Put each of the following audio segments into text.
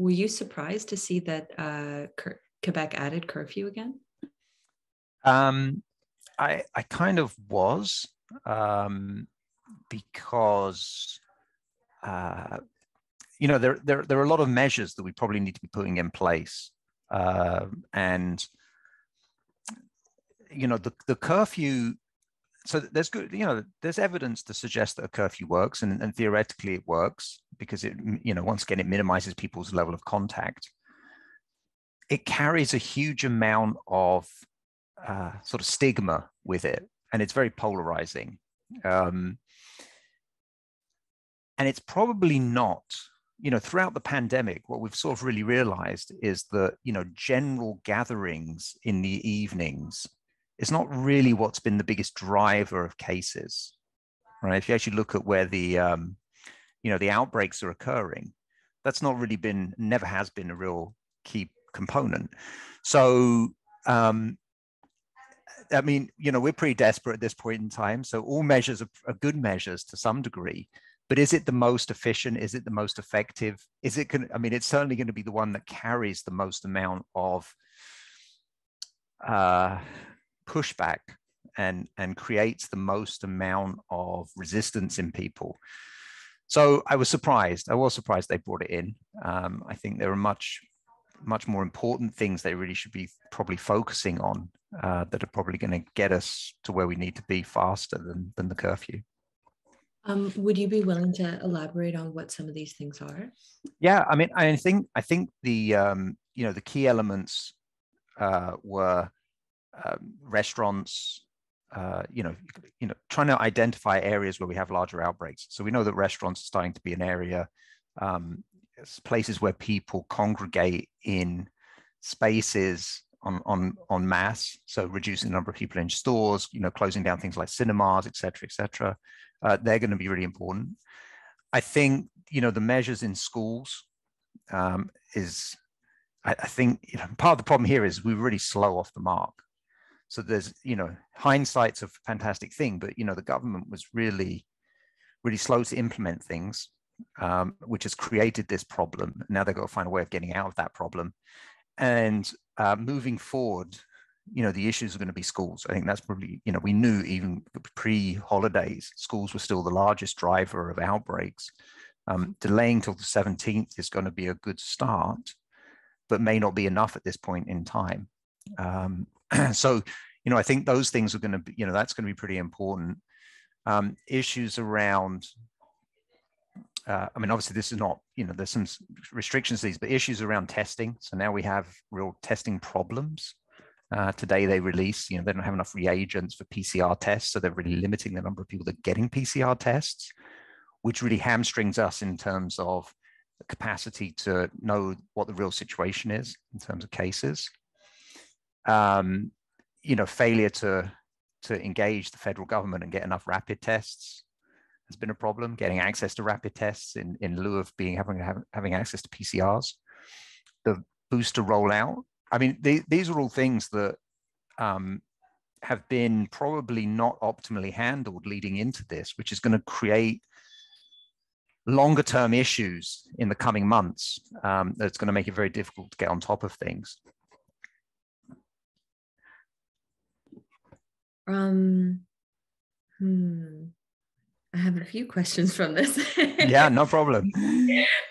were you surprised to see that Quebec added curfew again? I kind of was, because you know, there are a lot of measures that we probably need to be putting in place, and you know, the curfew. So there's good, you know, there's evidence to suggest that a curfew works, and theoretically it works because it, you know, once again, it minimizes people's level of contact. It carries a huge amount of sort of stigma with it, and it's very polarizing. And it's probably not, you know, throughout the pandemic, what we've sort of really realized is that, you know, general gatherings in the evenings is not really what's been the biggest driver of cases, right? If you actually look at where the, you know, the outbreaks are occurring, that's not really been, never has been a real key component. So, I mean, you know, we're pretty desperate at this point in time. So all measures are good measures to some degree, but is it the most efficient? Is it the most effective? Is it going to, I mean, it's certainly going to be the one that carries the most amount of pushback and creates the most amount of resistance in people. So I was surprised they brought it in. I think there are much more important things they really should be probably focusing on that are probably going to get us to where we need to be faster than the curfew. Would you be willing to elaborate on what some of these things are? Yeah, I mean, I think the you know, the key elements were restaurants, you know, trying to identify areas where we have larger outbreaks. So we know that restaurants are starting to be an area, places where people congregate in spaces on mass. So reducing the number of people in stores, you know, closing down things like cinemas, et cetera, et cetera. They're going to be really important. I think, you know, the measures in schools is, I think, you know, part of the problem here is we're really slow off the mark. So there's, you know, hindsight's a fantastic thing, but, you know, the government was really slow to implement things, which has created this problem. Now they've got to find a way of getting out of that problem. And moving forward, you know, the issues are going to be schools. I think that's probably, you know, we knew even pre-holidays, schools were still the largest driver of outbreaks. Delaying till the 17th is going to be a good start, but may not be enough at this point in time. So, you know, I think those things are going to be, you know, that's going to be pretty important. Issues around, I mean, obviously this is not, you know, there's some restrictions to these, but issues around testing. So now we have real testing problems. Today they release, you know, they don't have enough reagents for PCR tests. So they're really limiting the number of people that are getting PCR tests, which really hamstrings us in terms of the capacity to know what the real situation is in terms of cases. You know, failure to engage the federal government and get enough rapid tests has been a problem. Getting access to rapid tests in lieu of having access to PCRs. The booster rollout. I mean, these are all things that have been probably not optimally handled leading into this, which is going to create longer term issues in the coming months. That's going to make it very difficult to get on top of things. I have a few questions from this. Yeah, no problem.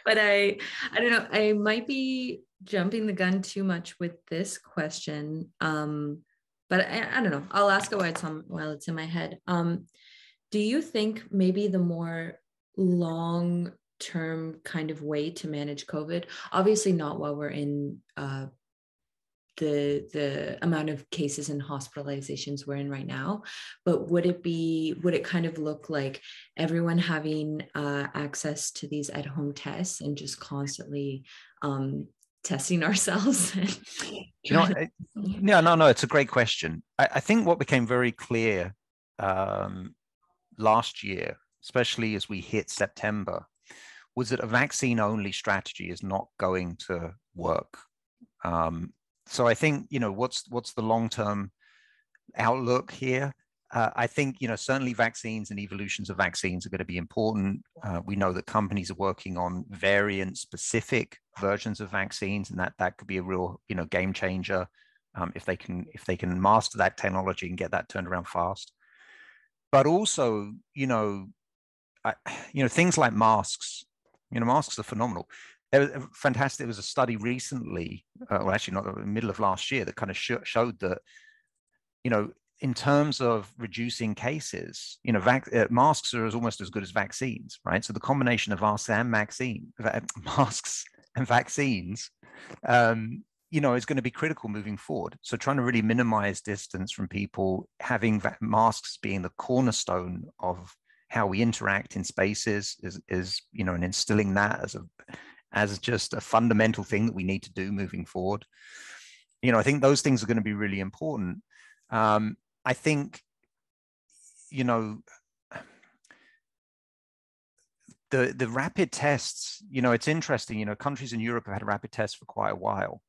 But I don't know, I might be jumping the gun too much with this question. But I don't know, I'll ask it while it's in my head. Do you think maybe the more long-term kind of way to manage COVID, obviously not while we're in the amount of cases and hospitalizations we're in right now, but would it kind of look like everyone having access to these at-home tests and just constantly testing ourselves? You know, no, it's a great question. I think what became very clear last year, especially as we hit September, was that a vaccine-only strategy is not going to work. So I think, you know, what's the long-term outlook here? I think, certainly vaccines and evolutions of vaccines are going to be important. We know that companies are working on variant-specific versions of vaccines, and that could be a real, game changer if they can master that technology and get that turned around fast. But also, things like masks. Masks are phenomenal. There was fantastic. There was a study recently, well, actually not in the middle of last year, that kind of showed that, in terms of reducing cases, masks are almost as good as vaccines, right? So the combination of masks and vaccines, is going to be critical moving forward. So trying to really minimize distance from people, having masks being the cornerstone of how we interact in spaces is and instilling that as just a fundamental thing that we need to do moving forward. I think those things are going to be really important. I think, the rapid tests, it's interesting, countries in Europe have had rapid tests for quite a while.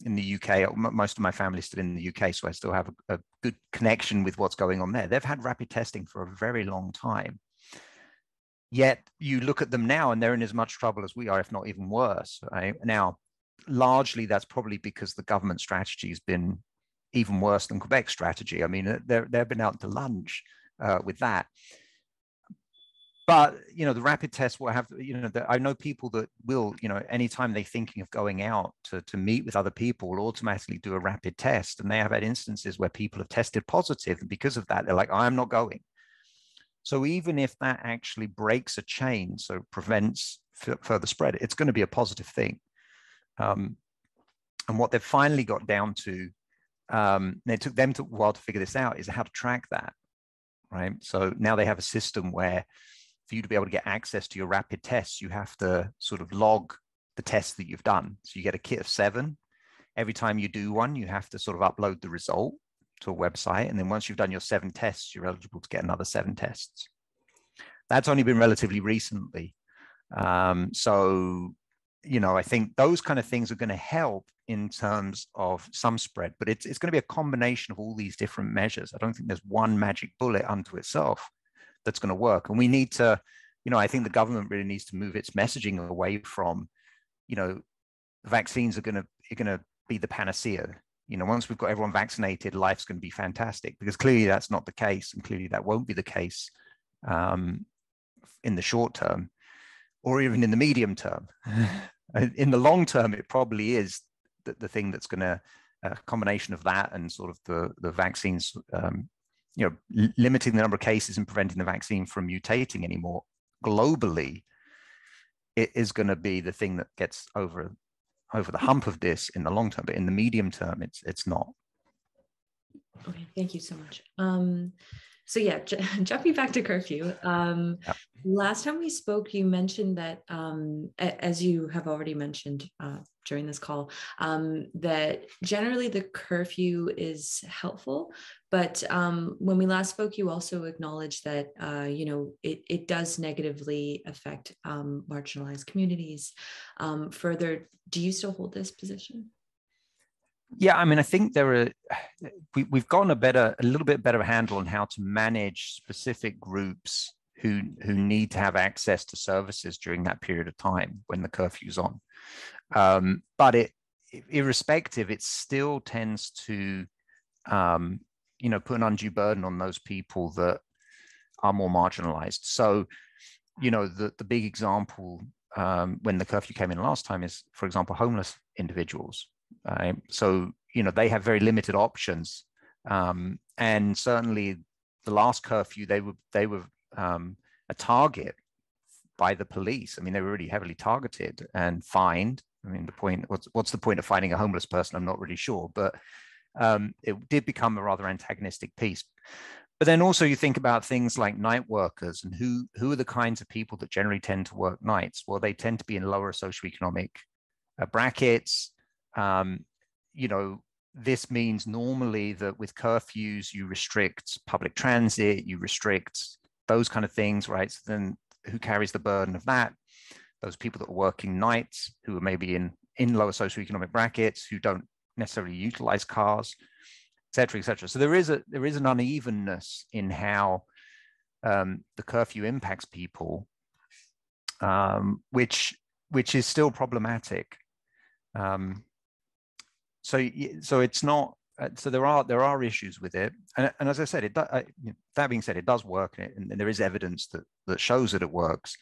In the UK, most of my family is still in the UK, so I still have a good connection with what's going on there. They've had rapid testing for a very long time. Yet you look at them now and they're in as much trouble as we are, if not even worse. Right? Now, largely that's probably because the government strategy has been even worse than Quebec's strategy. I mean, they've been out to lunch with that. But, the rapid tests will have, I know people that will, anytime they're thinking of going out to meet with other people, will automatically do a rapid test. And they have had instances where people have tested positive. And because of that, they're like, I'm not going. So even if that actually breaks a chain, so prevents further spread, it's going to be a positive thing. And what they've finally got down to, it took them a while to figure this out, is how to track that, right? So now they have a system where for you to be able to get access to your rapid tests, you have to sort of log the tests that you've done. So you get a kit of 7. Every time you do one, you have to sort of upload the result to a website. And then once you've done your 7 tests, you're eligible to get another 7 tests. That's only been relatively recently. So, I think those kind of things are going to help in terms of some spread, but it's going to be a combination of all these different measures. I don't think there's one magic bullet unto itself that's going to work. And we need to, I think the government really needs to move its messaging away from, vaccines are going to be the panacea. Once we've got everyone vaccinated, life's going to be fantastic, because clearly that's not the case. And clearly that won't be the case in the short term or even in the medium term. In the long term, it probably is the thing that's going to, a combination of that and sort of the vaccines, limiting the number of cases and preventing the vaccine from mutating anymore globally, it is going to be the thing that gets over the hump of this in the long term. But in the medium term, it's not. Okay, thank you so much. So yeah, jumping back to curfew. Last time we spoke, you mentioned that, as you have already mentioned during this call, that generally the curfew is helpful. But when we last spoke, you also acknowledged that, it does negatively affect marginalized communities. Further, do you still hold this position? Yeah, I mean, I think we've gotten a little bit better handle on how to manage specific groups who need to have access to services during that period of time when the curfew's on. But irrespective, it still tends to, put an undue burden on those people that are more marginalized. So, the big example when the curfew came in last time is, for example, homeless individuals. So, they have very limited options. And certainly the last curfew, they were a target by the police. I mean, they were really heavily targeted and fined. I mean, what's the point of finding a homeless person? I'm not really sure, but it did become a rather antagonistic piece. But then also you think about things like night workers and who are the kinds of people that generally tend to work nights? Well, they tend to be in lower socioeconomic brackets. This means normally that with curfews, you restrict public transit, you restrict those kind of things, right? So then who carries the burden of that? Those people that are working nights, who are maybe in lower socioeconomic brackets, who don't necessarily utilize cars. cetera, et cetera. So there is an unevenness in how the curfew impacts people, which is still problematic. So it's not. So there are issues with it, and as I said, that being said, it does work, and there is evidence that shows that it works.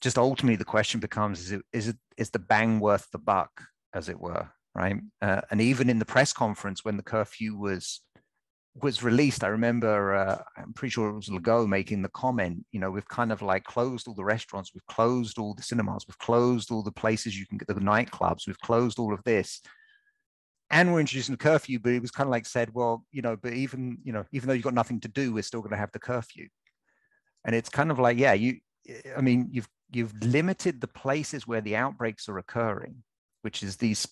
Just ultimately, the question becomes: is the bang worth the buck, as it were, right? And even in the press conference when the curfew was released, I remember I'm pretty sure it was Legault making the comment, we've kind of like closed all the restaurants, we've closed all the cinemas, we've closed all the places you can get, the nightclubs, we've closed all of this. And we're introducing the curfew, but it was kind of like said, well, but even though you've got nothing to do, we're still going to have the curfew. And it's kind of like, yeah, you've limited the places where the outbreaks are occurring, which is these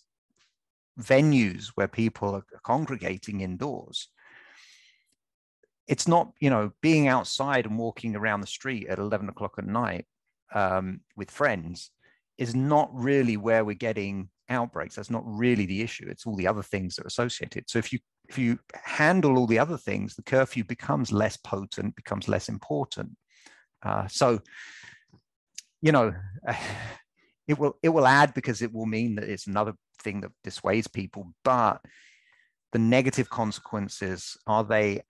venues where people are congregating indoors. It's not, being outside and walking around the street at 11 o'clock at night with friends is not really where we're getting outbreaks. That's not really the issue. It's all the other things that are associated. So if you handle all the other things, the curfew becomes less potent, becomes less important. So it will add, because it will mean that it's another thing that dissuades people. But the negative consequences, do they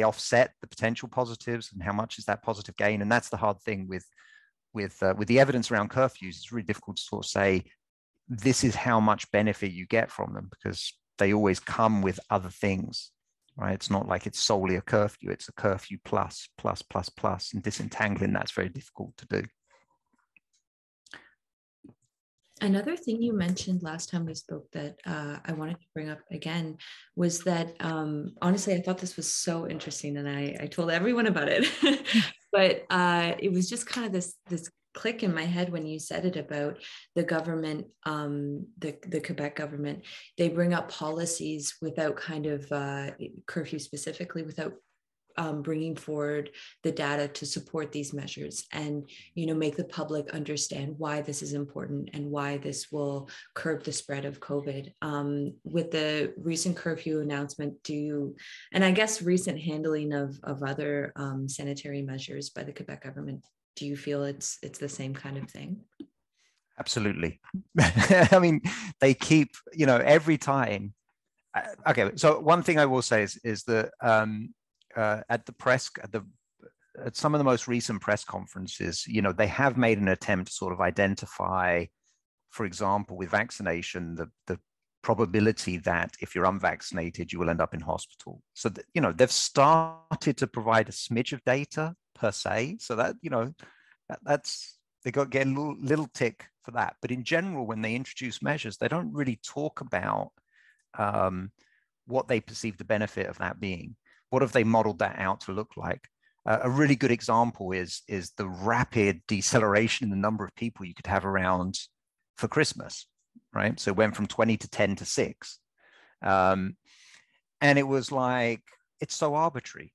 offset the potential positives, and how much is that positive gain? And that's the hard thing with the evidence around curfews. It's really difficult to sort of say this is how much benefit you get from them, because they always come with other things, right? It's not like it's solely a curfew, it's a curfew plus, and disentangling that's very difficult to do. Another thing you mentioned last time we spoke that I wanted to bring up again was that, honestly, I thought this was so interesting, and I told everyone about it. But it was just kind of this click in my head when you said it about the government, the Quebec government. They bring up policies without kind of curfew specifically, without bringing forward the data to support these measures, and make the public understand why this is important and why this will curb the spread of COVID. With the recent curfew announcement, and I guess recent handling of other sanitary measures by the Quebec government, do you feel it's the same kind of thing? Absolutely. I mean, they keep, every time. Okay, so one thing I will say is that at some of the most recent press conferences, they have made an attempt to sort of identify, for example, with vaccination, the probability that if you're unvaccinated, you will end up in hospital. So that, they've started to provide a smidge of data per se. So that, that's, they got to get a little tick for that. But in general, when they introduce measures, they don't really talk about what they perceive the benefit of that being. What have they modeled that out to look like? A really good example is the rapid deceleration in the number of people you could have around for Christmas, right? So it went from 20 to 10 to 6. And it was like, it's so arbitrary.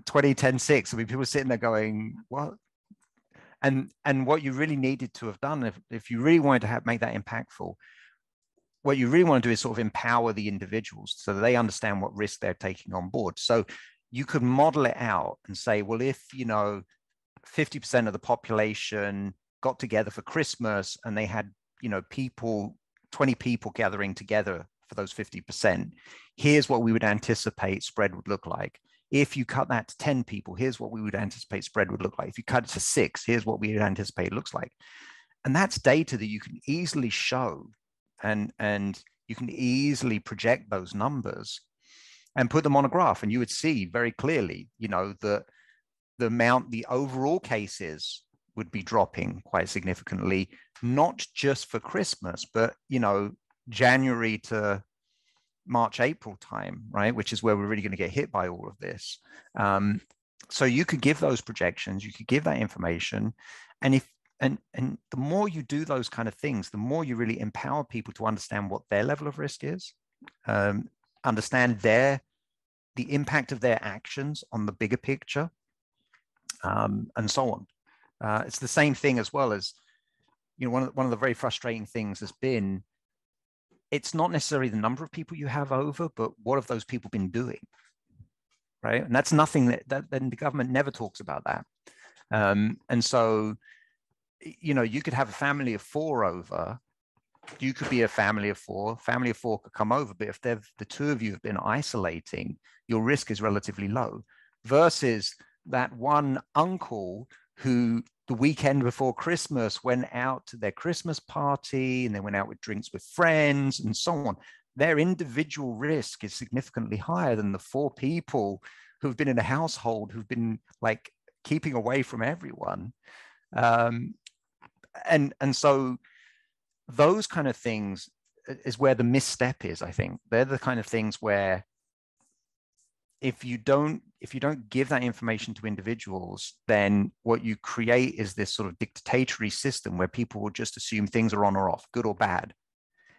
20, 10, 6. I mean, people were sitting there going, what? And what you really needed to have done, if you really wanted to make that impactful, what you really want to do is sort of empower the individuals so that they understand what risk they're taking on board. So you could model it out and say, well, if 50% of the population got together for Christmas and they had 20 people gathering together for those 50%, here's what we would anticipate spread would look like. If you cut that to 10 people, here's what we would anticipate spread would look like. If you cut it to 6, here's what we would anticipate it looks like. And that's data that you can easily show, and you can easily project those numbers and put them on a graph, and you would see very clearly, that the overall cases would be dropping quite significantly, not just for Christmas, but January to March, April time, right? Which is where we're really going to get hit by all of this. So you could give those projections, you could give that information, and the more you do those kind of things, the more you really empower people to understand what their level of risk is, understand the impact of their actions on the bigger picture, and so on. It's the same thing as well as, one of the very frustrating things has been it's not necessarily the number of people you have over, but what have those people been doing, right? And that's nothing that then the government never talks about that. And so, you know, you could have a family of 4 over. You could be a family of 4. Family of 4 could come over, but if the 2 of you have been isolating, your risk is relatively low. Versus that one uncle who the weekend before Christmas went out to their Christmas party and they went out with drinks with friends and so on. Their individual risk is significantly higher than the 4 people who've been in a household who've been like keeping away from everyone. And so those kind of things is where the misstep is, I think. They're the kind of things where if you don't give that information to individuals, then what you create is this sort of dictatorial system where people will just assume things are on or off, good or bad.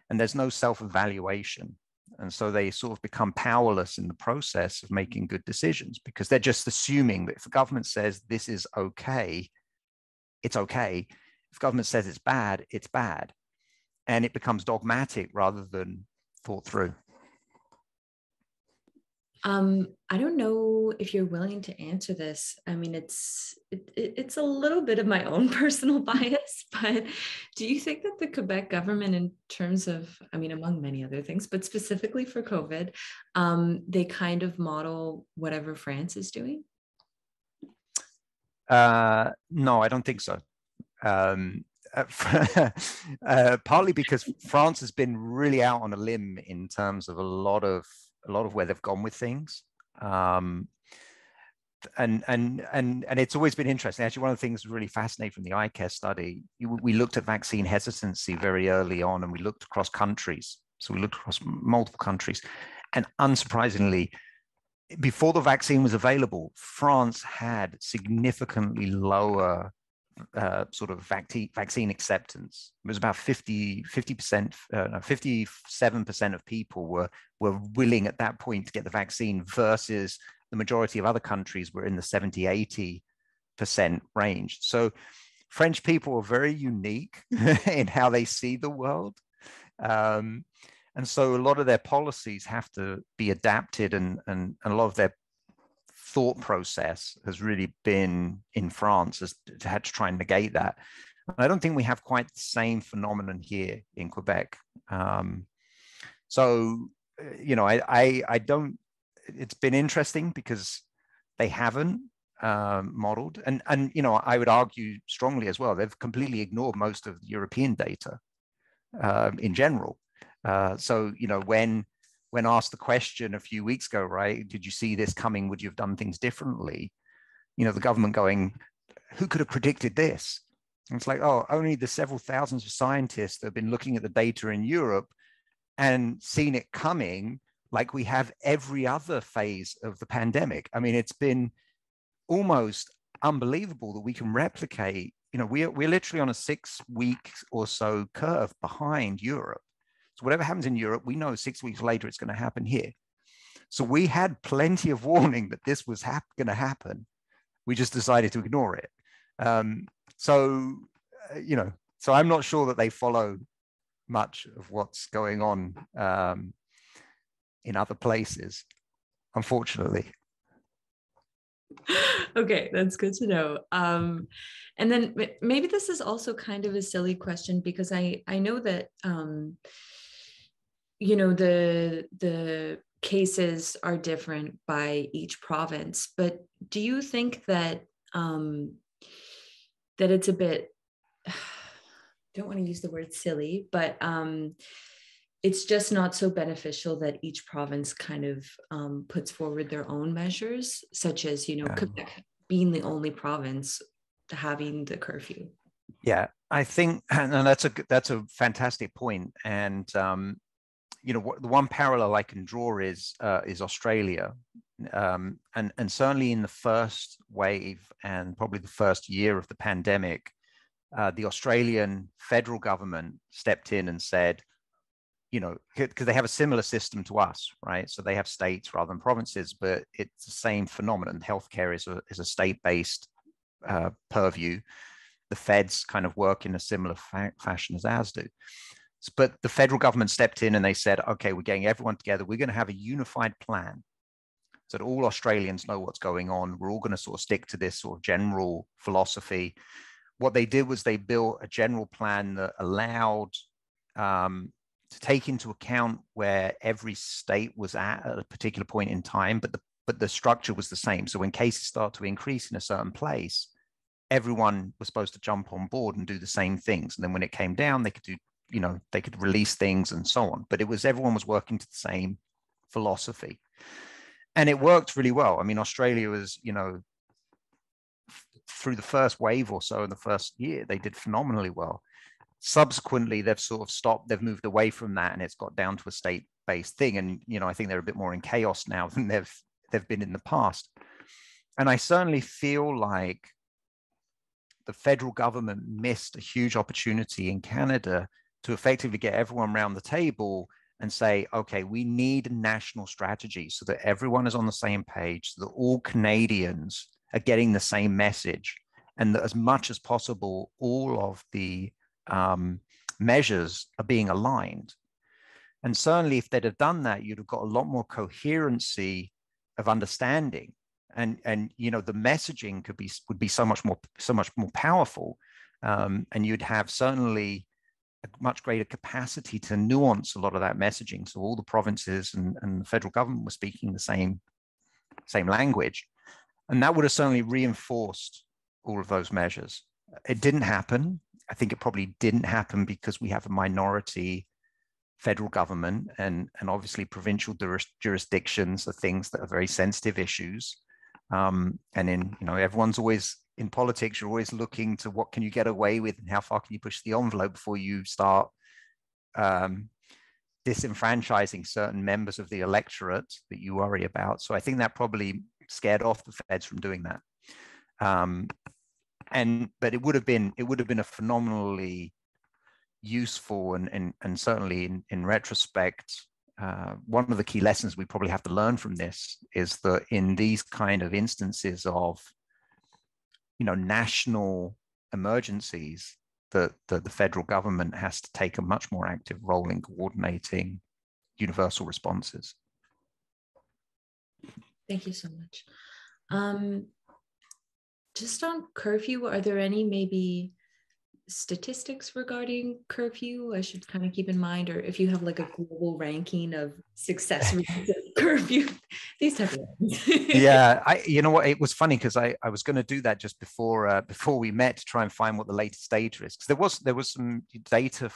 And there's no self-evaluation. And so they sort of become powerless in the process of making good decisions because they're just assuming that if the government says this is okay, it's okay. If government says it's bad, it's bad. And it becomes dogmatic rather than thought through. I don't know if you're willing to answer this. I mean, it's a little bit of my own personal bias, but do you think that the Quebec government, in terms of, I mean, among many other things, but specifically for COVID, they kind of model whatever France is doing? No, I don't think so. Partly because France has been really out on a limb in terms of a lot of where they've gone with things. And it's always been interesting. Actually, one of the things really fascinating from the iCare study, we looked at vaccine hesitancy very early on, and we looked across countries. So we looked across multiple countries, and unsurprisingly, before the vaccine was available, France had significantly lower sort of vaccine acceptance. It was about 57% of people were willing at that point to get the vaccine versus the majority of other countries were in the 70-80% range. So French people are very unique in how they see the world. And so a lot of their policies have to be adapted, and a lot of their thought process has really been in France has had to try and negate that. I don't think we have quite the same phenomenon here in Quebec. So, you know, I don't, it's been interesting because they haven't modeled. And, you know, I would argue strongly as well, they've completely ignored most of the European data in general. So, you know, when asked the question a few weeks ago, right, did you see this coming? Would you have done things differently? You know, the government going, who could have predicted this? And it's like, oh, only the several thousands of scientists that have been looking at the data in Europe and seen it coming, like we have every other phase of the pandemic. I mean, it's been almost unbelievable that we can replicate, you know, we're literally on a 6-week or so curve behind Europe. So whatever happens in Europe, we know 6 weeks later it's going to happen here. So we had plenty of warning that this was going to happen. We just decided to ignore it. So, you know, so I'm not sure that they follow much of what's going on in other places, unfortunately. Okay, that's good to know. And then maybe this is also kind of a silly question because I know that you know, the cases are different by each province, but do you think that that it's a bit, don't want to use the word silly, but it's just not so beneficial that each province kind of puts forward their own measures, such as, you know, Quebec being the only province having the curfew? Yeah, I think, and that's a fantastic point. And you know, the one parallel I can draw is Australia, and certainly in the first wave and probably the first year of the pandemic, the Australian federal government stepped in and said, you know, because they have a similar system to us, right? So they have states rather than provinces, but it's the same phenomenon. Healthcare is a state-based purview. The feds kind of work in a similar fashion as ours do. But the federal government stepped in and they said, okay, we're getting everyone together. We're going to have a unified plan so that all Australians know what's going on. We're all going to sort of stick to this sort of general philosophy. What they did was they built a general plan that allowed to take into account where every state was at a particular point in time, but the structure was the same. So when cases start to increase in a certain place, everyone was supposed to jump on board and do the same things. And then when it came down, they could do, they could release things and so on. But everyone was working to the same philosophy. And it worked really well. I mean, Australia was, through the first wave or so in the first year, they did phenomenally well. Subsequently, they've sort of stopped, they've moved away from that, and it's got down to a state-based thing. And, I think they're a bit more in chaos now than they've been in the past. And I certainly feel like the federal government missed a huge opportunity in Canada to effectively get everyone around the table and say, okay, we need a national strategy so that everyone is on the same page, so that all Canadians are getting the same message, and that as much as possible, all of the measures are being aligned. And certainly if they'd have done that, you'd have got a lot more coherency of understanding. And the messaging would be so much more powerful. And you'd have certainly a much greater capacity to nuance a lot of that messaging. So all the provinces and the federal government were speaking the same language. And that would have certainly reinforced all of those measures. It didn't happen. I think it probably didn't happen because we have a minority federal government, and obviously provincial jurisdictions are things that are very sensitive issues. And everyone's always in politics, you're always looking to what can you get away with and how far can you push the envelope before you start disenfranchising certain members of the electorate that you worry about. So I think that probably scared off the feds from doing that. But it would have been a phenomenally useful and certainly in retrospect, one of the key lessons we probably have to learn from this is that in these kind of instances of national emergencies, that the federal government has to take a much more active role in coordinating universal responses. Thank you so much. Just on curfew, are there any maybe statistics regarding curfew I should kind of keep in mind, or if you have like a global ranking of success rates of curfew, these type of things? Yeah, it was funny because I was going to do that just before we met to try and find what the latest data is, because there was some data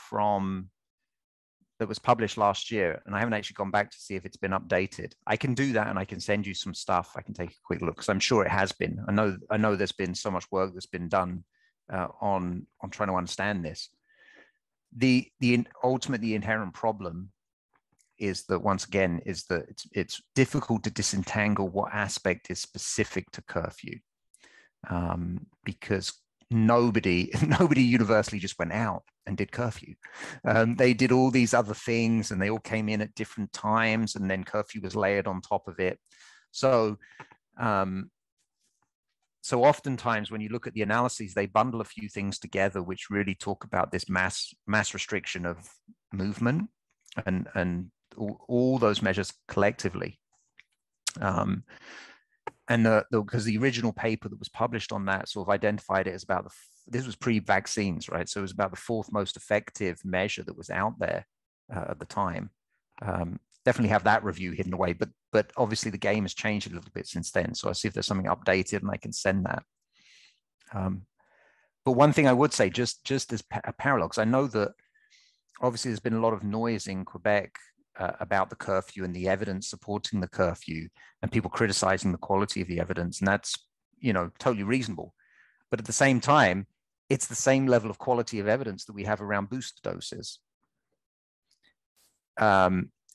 that was published last year, and I haven't actually gone back to see if it's been updated. I can do that, and I can send you some stuff. I can take a quick look because I'm sure it has been. I know there's been so much work that's been done on trying to understand this. The ultimately inherent problem is that, once again, it's difficult to disentangle what aspect is specific to curfew, because nobody universally just went out and did curfew. They did all these other things, and they all came in at different times, and then curfew was layered on top of it. So oftentimes when you look at the analyses, they bundle a few things together which really talk about this mass restriction of movement and all those measures collectively. Because the original paper that was published on that sort of identified it as about this was pre-vaccines, right? So it was about the fourth most effective measure that was out there at the time. Definitely have that review hidden away, but obviously the game has changed a little bit since then. So I'll see if there's something updated and I can send that. But one thing I would say, just as a parallel, because I know that obviously there's been a lot of noise in Quebec about the curfew and the evidence supporting the curfew, and people criticizing the quality of the evidence, and that's totally reasonable. But at the same time, it's the same level of quality of evidence that we have around booster doses.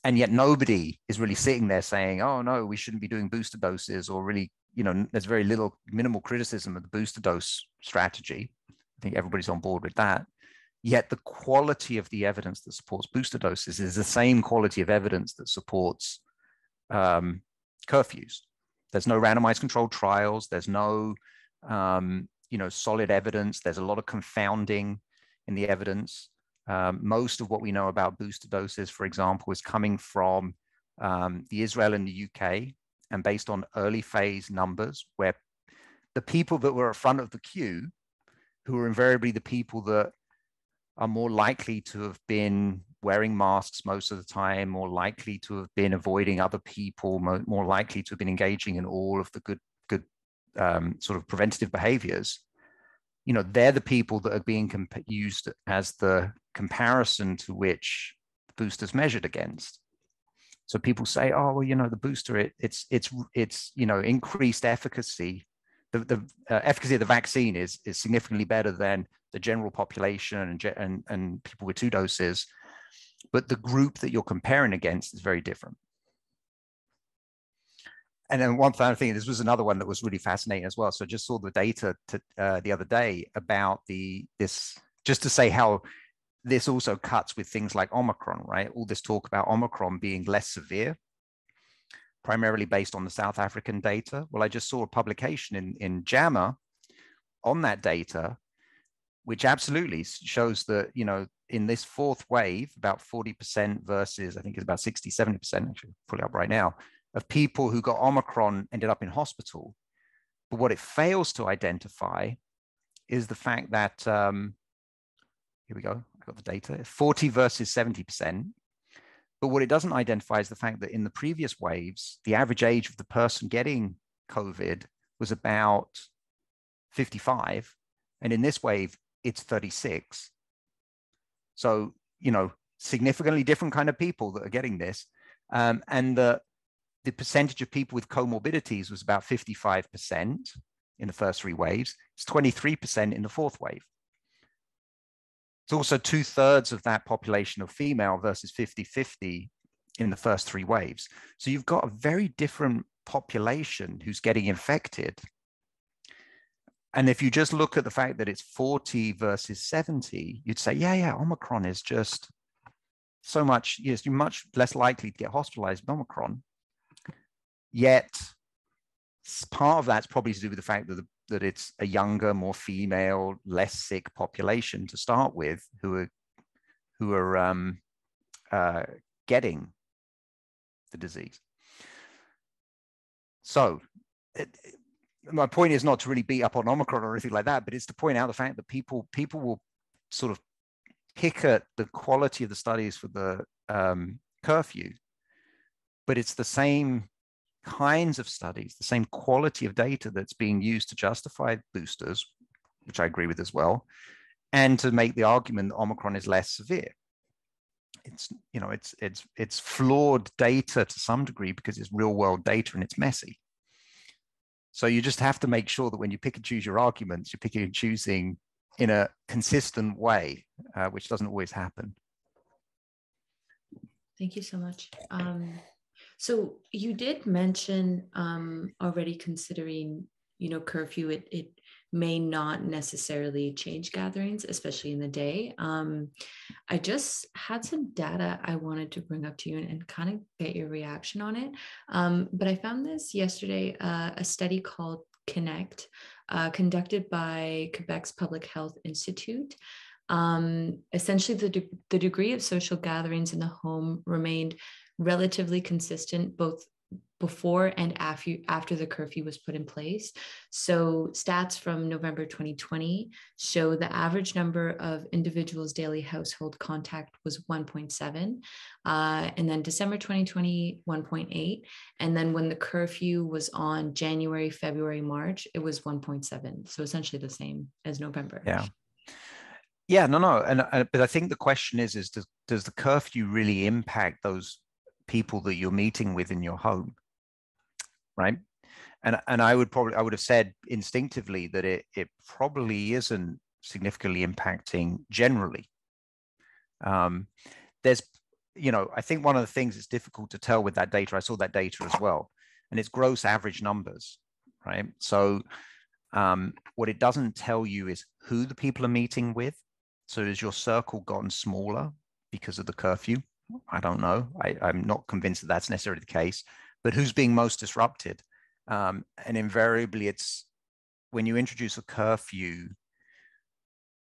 And yet nobody is really sitting there saying, oh no, we shouldn't be doing booster doses, or really, there's very minimal criticism of the booster dose strategy. I think everybody's on board with that. Yet the quality of the evidence that supports booster doses is the same quality of evidence that supports curfews. There's no randomized controlled trials. There's no, solid evidence. There's a lot of confounding in the evidence. Most of what we know about booster doses, for example, is coming from the Israel and the UK, and based on early phase numbers, where the people that were at front of the queue, who are invariably the people that are more likely to have been wearing masks most of the time, more likely to have been avoiding other people, more likely to have been engaging in all of the good sort of preventative behaviors, you know, they're the people that are being used as the comparison to which the booster's measured against. So people say, oh, well, you know, the booster, it's you know, increased efficacy. The efficacy of the vaccine is significantly better than the general population and people with 2 doses. But the group that you're comparing against is very different. And then one final thing, this was another one that was really fascinating as well. So I just saw the data the other day about this, just to say how this also cuts with things like Omicron, right? All this talk about Omicron being less severe, primarily based on the South African data. Well, I just saw a publication in JAMA on that data, which absolutely shows that, you know, in this 4th wave, about 40% versus, I think it's about 60, 70%, actually, fully up right now, of people who got Omicron ended up in hospital. But what it fails to identify is the fact that, here we go, I got the data, 40 versus 70%. But what it doesn't identify is the fact that in the previous waves, the average age of the person getting COVID was about 55. And in this wave, it's 36. So, you know, significantly different kind of people that are getting this. And the percentage of people with comorbidities was about 55% in the first 3 waves. It's 23% in the 4th wave. It's also 2/3 of that population of female versus 50-50 in the first 3 waves. So you've got a very different population who's getting infected. And if you just look at the fact that it's 40 versus 70, you'd say, yeah, Omicron is just so much, yes, you're much less likely to get hospitalized with Omicron. Yet part of that's probably to do with the fact that it's a younger, more female, less sick population to start with, who are getting the disease. So my point is not to really beat up on Omicron or anything like that, but it's to point out the fact that people will sort of pick at the quality of the studies for the curfew, but it's the same kinds of studies, the same quality of data that's being used to justify boosters, which I agree with as well, and to make the argument that Omicron is less severe. It's, you know, it's flawed data to some degree because it's real world data and it's messy. So you just have to make sure that when you pick and choose your arguments, you're picking and choosing in a consistent way, which doesn't always happen. Thank you so much. So you did mention already considering, you know, curfew, it may not necessarily change gatherings, especially in the day. I just had some data I wanted to bring up to you and kind of get your reaction on it. But I found this yesterday, a study called Connect, conducted by Quebec's Public Health Institute. Essentially, the degree of social gatherings in the home remained relatively consistent both before and after the curfew was put in place. So stats from November 2020 show the average number of individuals' daily household contact was 1.7, and then December 2020, 1.8, and then when the curfew was on January, February, March, it was 1.7. So essentially the same as November. Yeah, no, but I think the question is does the curfew really impact those people that you're meeting with in your home, right? And I would have said instinctively that it probably isn't significantly impacting generally. There's, you know, I think one of the things that's difficult to tell with that data, I saw that data as well, and it's gross average numbers, right? So what it doesn't tell you is who the people are meeting with. So has your circle gotten smaller because of the curfew? I don't know. I'm not convinced that that's necessarily the case, but who's being most disrupted? And invariably it's when you introduce a curfew,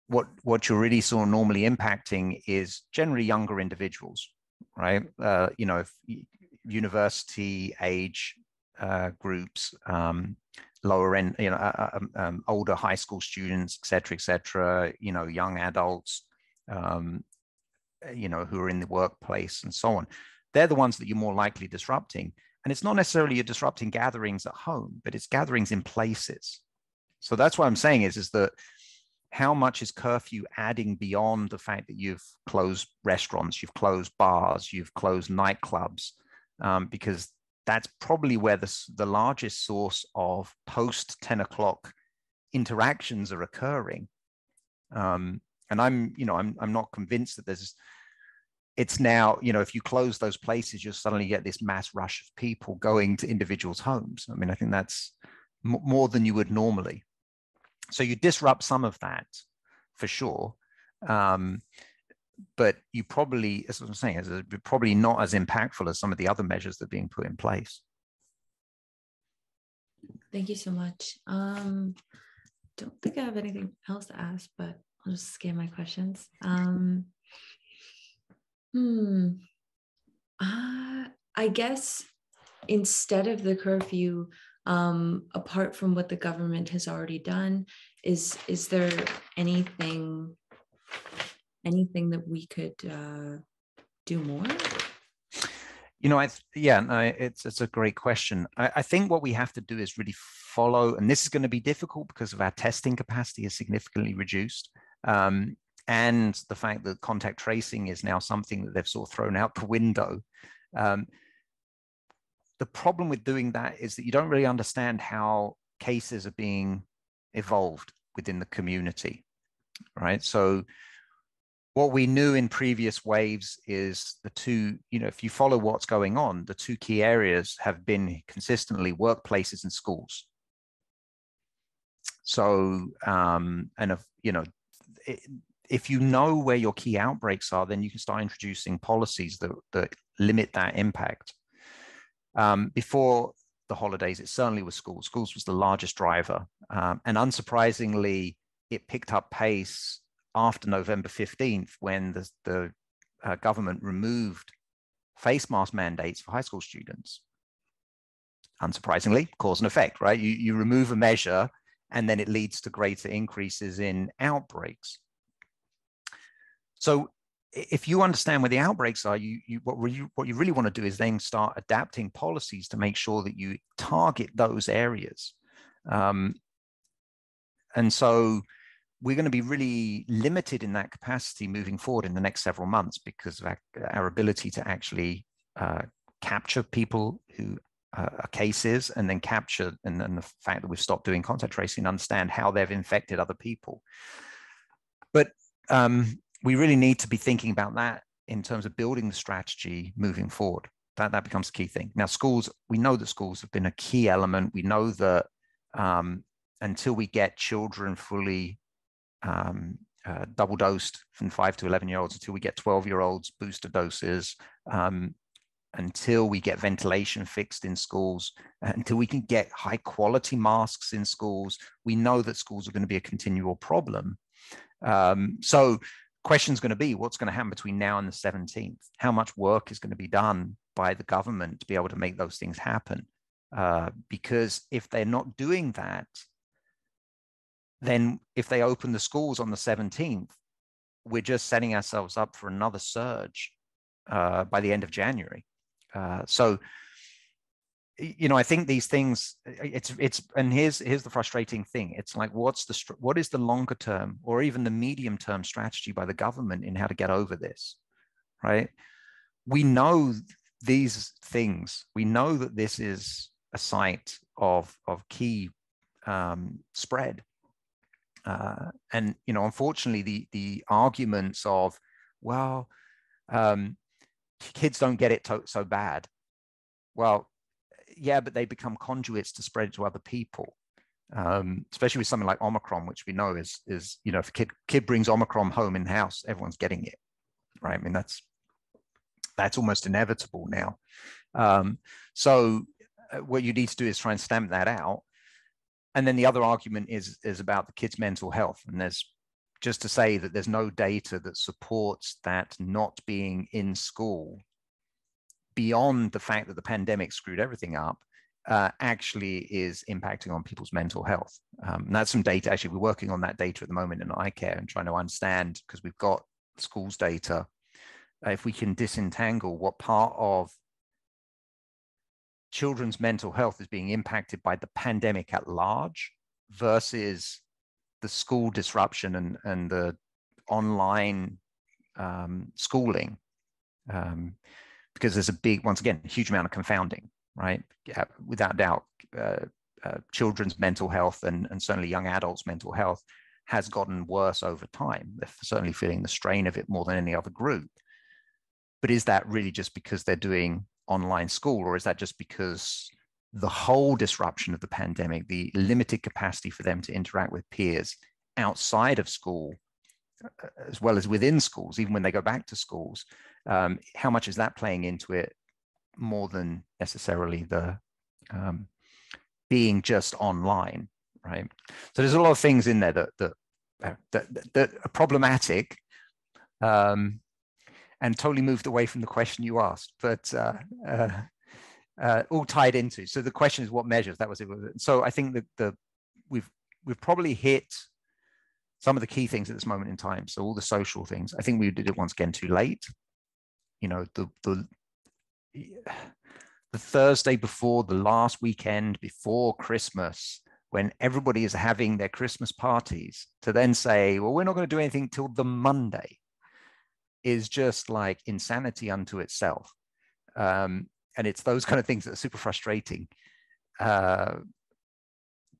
what you're really sort of normally impacting is generally younger individuals, right? If university age groups, lower end, older high school students, et cetera, young adults, who are in the workplace and so on. They're the ones that you're more likely disrupting. And it's not necessarily you're disrupting gatherings at home, but it's gatherings in places. So that's what I'm saying is that how much is curfew adding beyond the fact that you've closed restaurants, you've closed bars, you've closed nightclubs, because that's probably where the largest source of post 10 o'clock interactions are occurring. And I'm not convinced that it's now, if you close those places, you'll suddenly get this mass rush of people going to individuals' homes. I mean, I think that's more than you would normally. So you disrupt some of that for sure. But you probably, as I'm saying, is probably not as impactful as some of the other measures that are being put in place. Thank you so much. Don't think I have anything else to ask, but I'll just scan my questions. I guess instead of the curfew, apart from what the government has already done, is there anything that we could do more? It's a great question. I think what we have to do is really follow, and this is going to be difficult because of our testing capacity is significantly reduced. And the fact that contact tracing is now something that they've sort of thrown out the window. The problem with doing that is that you don't really understand how cases are being evolved within the community, right? So what we knew in previous waves is the two, if you follow what's going on, the two key areas have been consistently workplaces and schools. So, if you know where your key outbreaks are, then you can start introducing policies that limit that impact. Before the holidays, it certainly was schools. Schools was the largest driver. And unsurprisingly, it picked up pace after November 15th, when the government removed face mask mandates for high school students. Unsurprisingly, cause and effect, right? You remove a measure, and then it leads to greater increases in outbreaks. So if you understand where the outbreaks are, what you really want to do is then start adapting policies to make sure that you target those areas. And so we're going to be really limited in that capacity moving forward in the next several months because of our ability to actually capture people who are cases, and then capture, and then the fact that we've stopped doing contact tracing and understand how they've infected other people. But we really need to be thinking about that in terms of building the strategy moving forward. That becomes the key thing. Now, schools, we know that schools have been a key element. We know that until we get children fully double dosed from 5 to 11-year-olds, until we get 12-year-olds booster doses, until we get ventilation fixed in schools, until we can get high quality masks in schools, we know that schools are going to be a continual problem. So question is going to be, what's going to happen between now and the 17th? How much work is going to be done by the government to be able to make those things happen? Because if they're not doing that, then if they open the schools on the 17th, we're just setting ourselves up for another surge by the end of January. So, I think these things, and here's the frustrating thing. It's like, what is the longer term or even the medium term strategy by the government in how to get over this, right? We know these things. We know that this is a site of key spread. And, unfortunately, the arguments of, well, kids don't get it so bad. Well, yeah, but they become conduits to spread it to other people, especially with something like Omicron, which we know is if a kid brings Omicron home in the house, everyone's getting it, right? I mean, that's almost inevitable now. So what you need to do is try and stamp that out. And then the other argument is about the kids' mental health. And there's just to say that there's no data that supports that not being in school, beyond the fact that the pandemic screwed everything up, actually is impacting on people's mental health. And that's some data. Actually, we're working on that data at the moment in iCare and trying to understand, because we've got schools data, if we can disentangle what part of children's mental health is being impacted by the pandemic at large versus the school disruption and the online schooling, because there's a big, once again, huge amount of confounding, right? Without doubt, children's mental health and certainly young adults' mental health has gotten worse over time. They're certainly feeling the strain of it more than any other group. But is that really just because they're doing online school, or is that just because the whole disruption of the pandemic, the limited capacity for them to interact with peers outside of school, as well as within schools, even when they go back to schools, how much is that playing into it more than necessarily the being just online, right? So there's a lot of things in there that are problematic, and totally moved away from the question you asked, but all tied into. So the question is what measures? That was it. So I think that we've probably hit some of the key things at this moment in time. So all the social things. I think we did it once again too late. You know, the Thursday before the last weekend before Christmas, when everybody is having their Christmas parties, to then say, well, we're not going to do anything till the Monday, is just like insanity unto itself. And it's those kind of things that are super frustrating.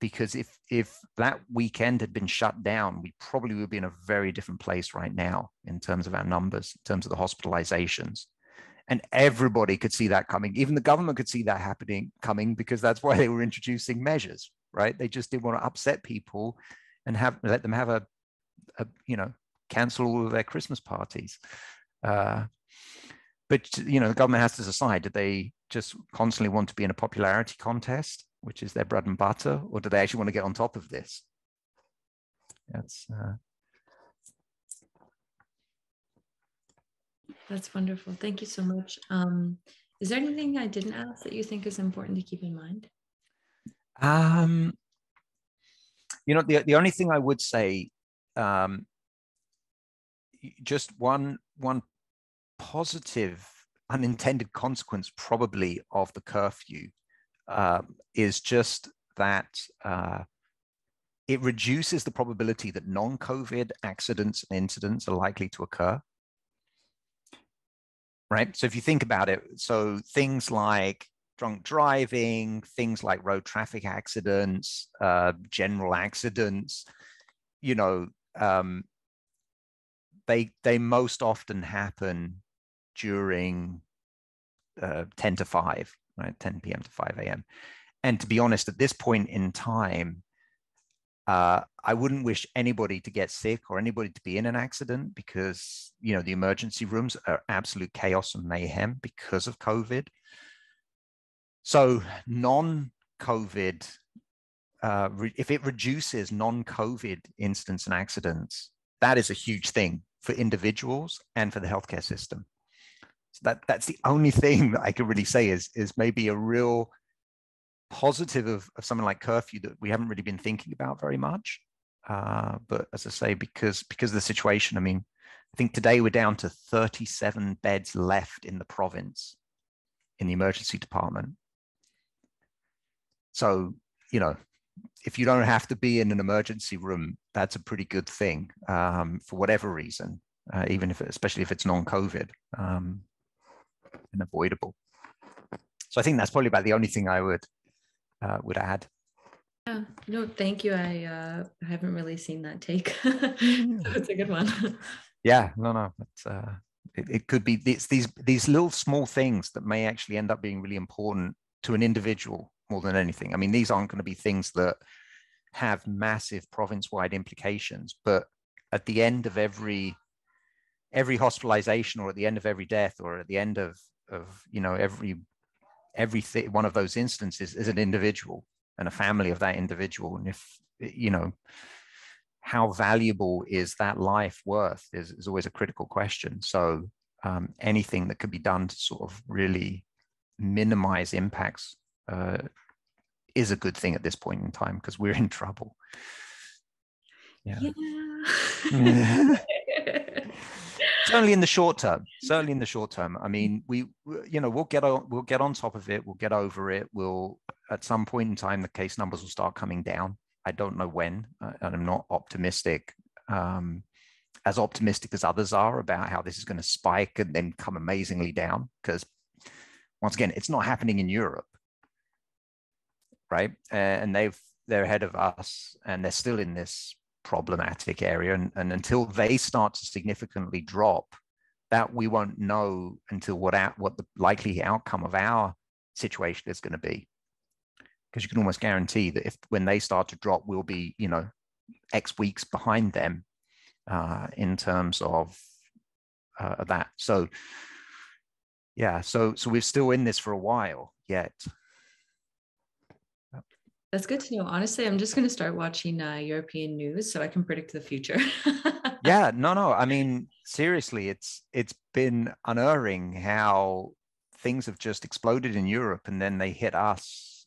Because if that weekend had been shut down, we probably would be in a very different place right now in terms of our numbers, in terms of the hospitalizations. And everybody could see that coming. Even the government could see that coming, because that's why they were introducing measures, right? They just didn't want to upset people and let them have a cancel all of their Christmas parties. But the government has to decide: do they just constantly want to be in a popularity contest, which is their bread and butter, or do they actually want to get on top of this? That's wonderful. Thank you so much. Is there anything I didn't ask that you think is important to keep in mind? The only thing I would say, just one positive unintended consequence probably of the curfew is just that it reduces the probability that non-COVID accidents and incidents are likely to occur. Right? So if you think about it, so things like drunk driving, things like road traffic accidents, general accidents, they most often happen during 10 to 5, right? 10 p.m. to 5 a.m. And to be honest, at this point in time, I wouldn't wish anybody to get sick or anybody to be in an accident, because, the emergency rooms are absolute chaos and mayhem because of COVID. So non-COVID, if it reduces non-COVID incidents and accidents, that is a huge thing for individuals and for the healthcare system. So that's the only thing that I can really say is maybe a real positive of something like curfew that we haven't really been thinking about very much. But as I say, because of the situation, I think today we're down to 37 beds left in the province in the emergency department. So, if you don't have to be in an emergency room, that's a pretty good thing, for whatever reason, especially if it's non-COVID and avoidable. So I think that's probably about the only thing I would add. Yeah, no, thank you. I haven't really seen that take. So it's a good one. Yeah, no. It could be these little small things that may actually end up being really important to an individual more than anything. These aren't going to be things that have massive province-wide implications, but at the end of every hospitalization, or at the end of every death, or at the end of every one of those instances is an individual and a family of that individual. And if how valuable is that life worth is always a critical question. So anything that could be done to sort of really minimize impacts is a good thing at this point in time, because we're in trouble. Yeah. Certainly in the short term. Certainly in the short term. I mean, we'll get on top of it. We'll get over it. We'll, at some point in time, the case numbers will start coming down. I don't know when, and I'm not optimistic, as optimistic as others are about how this is going to spike and then come amazingly down. Because once again, it's not happening in Europe, right? And they're ahead of us, and they're still in this problematic area, and until they start to significantly drop, that we won't know until what the likely outcome of our situation is going to be, because you can almost guarantee that when they start to drop, we'll be X weeks behind them in terms of that. So yeah, so we're still in this for a while yet. That's good to know. Honestly, I'm just going to start watching European news so I can predict the future. Yeah, no. I mean, seriously, it's been unerring how things have just exploded in Europe, and then they hit us.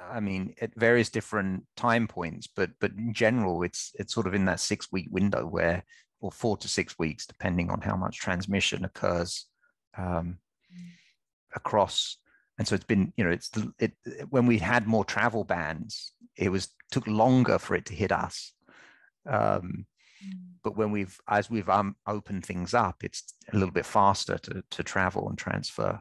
I mean, at various different time points, but in general, it's sort of in that 6-week window or 4 to 6 weeks, depending on how much transmission occurs across. And so it's been, when we had more travel bans, took longer for it to hit us. But as we've opened things up, it's a little bit faster to travel and transfer.